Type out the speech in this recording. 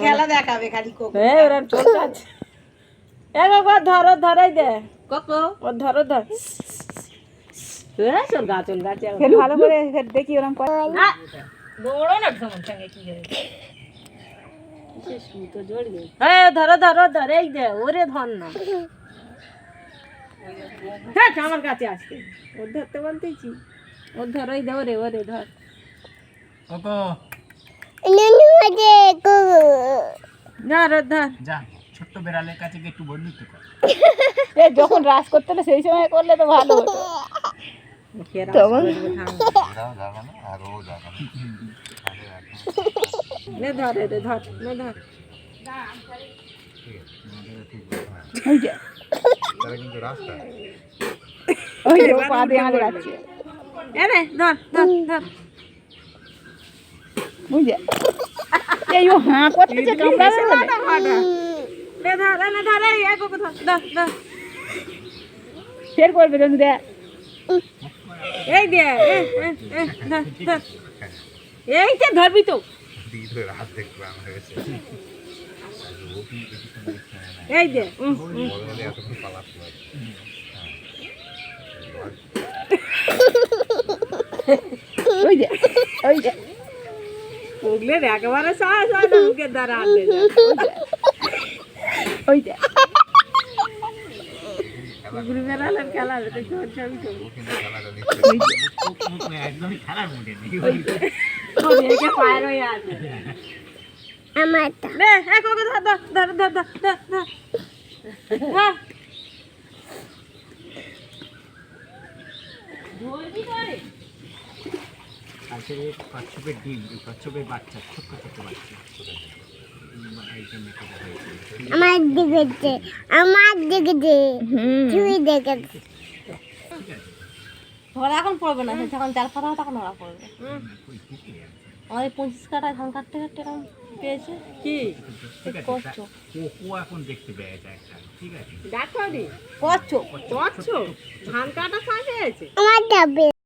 খেলা দেখাবে খালি ওরা চলতে আছে। ধরো ধরাই দে কোকো ও ধরো ধর চল গা ভালো করে দেখি ওরকম করে দৌড়ো না সমন সঙ্গে কি করে তো জড়িয়ে ধরো ধরো ধরেই দে ওরে ধর না হ্যাঁ আমার কাছে আসছে ওর ধরতে বলতেছি ওর ধরই দে ওরে ওরে ধর কোকো ধর ধর যা ছোট্ট বেড়ালের কাছে গিয়ে একটু বন্ধুত্ব কর। যখন রাস করতে হলে সেই সময় করলে তো ভালো হতো তখন ধরে রে ধর ধর ওই যে ওই যে পা দিয়ে আমাদের আছে এরে ধর ধর ধর ওই যে এই ও হাঁ করতেছে কামড়াবে ধর ধর এই কোকো ধর ধর ধর ফের করবে কিন্তু দে এই দে ধর ধর এইটা ধরবি তো এই দে ওই যে ওই যে ওগলে একেবারে সাহস হয় না মুখের দ্বারা আনলে ওই যে ঘুরে বেড়ালেন খেলা ছবি একদমই খারাপ মুডে নেই। ছবি পায়ের হয়ে আছে আমার রে এক ওকে ধর ধর ধর ধর ধর ধর ধরবি করে আসলে কচ্ছপের ডিম কচ্ছপের বাচ্চা ছোট্ট ছোট্ট বাচ্চা আমার দিকে তুই দেখে ধরা এখন পড়বে না যখন চাল পাতা তখন ধরা পড়বে আমাদের 25 কাটা ধান কাটতে কাটতে এরকম পেয়েছে কি করছো কোকো এখন দেখতে পেয়ে যায় একটা ঠিক আছে ডাক্তারি করছো করছো ধান কাটা খাওয়া হয়েছে আমার যাবে